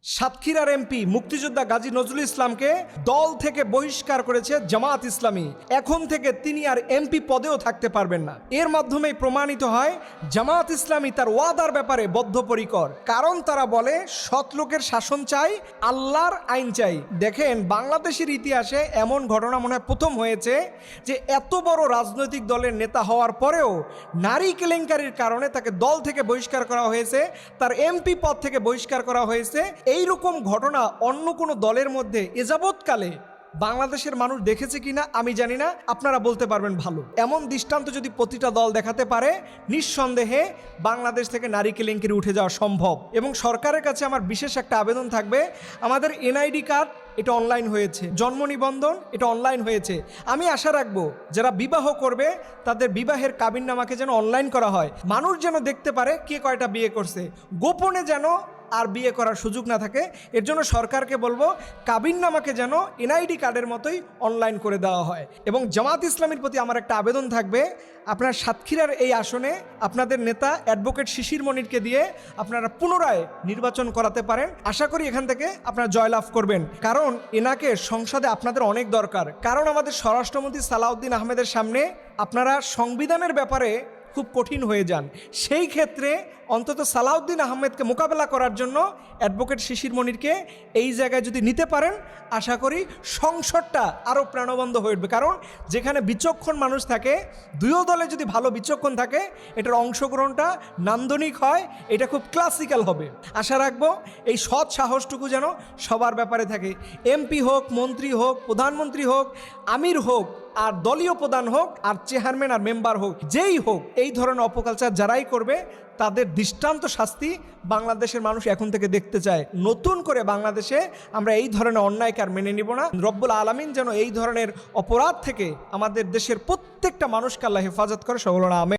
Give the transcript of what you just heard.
সাতক্ষীরার এমপি মুক্তিযোদ্ধা গাজী নজরুল ইসলামকে দল থেকে বহিষ্কার করেছে জামায়াত ইসলামী। এখন থেকে তিনি আর এমপি পদেও থাকতে পারবেন না। এর মাধ্যমেই প্রমাণিত হয় জামায়াত ইসলামী তার ওয়াদার ব্যাপারে বদ্ধপরিকর। কারণ তারা বলে সৎ লোকের শাসন চাই, আল্লাহর আইন চাই। দেখেন, বাংলাদেশের ইতিহাসে এমন ঘটনা মনে হয় প্রথম হয়েছে যে এত বড় রাজনৈতিক দলের নেতা হওয়ার পরেও নারী কেলেঙ্কারির কারণে তাকে দল থেকে বহিষ্কার করা হয়েছে, তার এমপি পদ থেকে বহিষ্কার করা হয়েছে। এই রকম ঘটনা অন্য কোনো দলের মধ্যে এযাবৎকালে বাংলাদেশের মানুষ দেখেছে কিনা আমি জানি না, আপনারা বলতে পারবেন ভালো। এমন দৃষ্টান্ত যদি প্রতিটা দল দেখাতে পারে, নিঃসন্দেহে বাংলাদেশ থেকে নারী কেলেঙ্কারি উঠে যাওয়া সম্ভব। এবং সরকারের কাছে আমার বিশেষ একটা আবেদন থাকবে, আমাদের এনআইডি কার্ড এটা অনলাইন হয়েছে, জন্ম নিবন্ধন এটা অনলাইন হয়েছে। আমি আশা রাখবো যারা বিবাহ করবে তাদের বিবাহের কাবিননামাকে যেন অনলাইন করা হয়, মানুষ যেন দেখতে পারে কে কয়টা বিয়ে করছে, গোপনে যেন আর বিয়ে করার সুযোগ না থাকে। এর জন্য সরকারকে বলবো কাবিননামাকে যেন এনআইডি কার্ডের মতোই অনলাইন করে দেওয়া হয়। এবং জামাত ইসলামীর প্রতি আমার একটা আবেদন থাকবে, আপনার সাতক্ষীরার এই আসনে আপনাদের নেতা অ্যাডভোকেট শিশির মনিরকে দিয়ে আপনারা পুনরায় নির্বাচন করাতে পারেন। আশা করি এখান থেকে আপনারা জয়লাভ করবেন, কারণ এনাকে সংসদে আপনাদের অনেক দরকার। কারণ আমাদের স্বরাষ্ট্রমন্ত্রী সালাউদ্দিন আহমেদের সামনে আপনারা সংবিধানের ব্যাপারে খুব কঠিন হয়ে যান। সেই ক্ষেত্রে অন্তত সালাউদ্দিন আহমেদকে মোকাবেলা করার জন্য অ্যাডভোকেট শিশির মনিরকে এই জায়গায় যদি নিতে পারেন, আশা করি সংসদটা আরও প্রাণবন্ত হয়ে উঠবে। কারণ যেখানে বিচক্ষণ মানুষ থাকে, দুইও দলে যদি ভালো বিচক্ষণ থাকে, এটার অংশগ্রহণটা নান্দনিক হয়, এটা খুব ক্লাসিক্যাল হবে। আশা রাখবো এই সৎ সাহসটুকু যেন সবার ব্যাপারে থাকে, এমপি হোক, মন্ত্রী হোক, প্রধানমন্ত্রী হোক, আমির হোক, আর দলীয় প্রধান হোক, আর চেয়ারম্যান আর মেম্বার হোক, যেই হোক, এই ধরনের অপকালচার যারাই করবে তাদের দৃষ্টান্ত শাস্তি বাংলাদেশের মানুষ এখন থেকে দেখতে চায়। নতুন করে বাংলাদেশে আমরা এই ধরনের অন্যায়কে আর মেনে নিব না। রব্বুল আলামিন যেন এই ধরনের অপরাধ থেকে আমাদের দেশের প্রত্যেকটা মানুষকে আল্লাহ হেফাজত করে। সকল আমেন।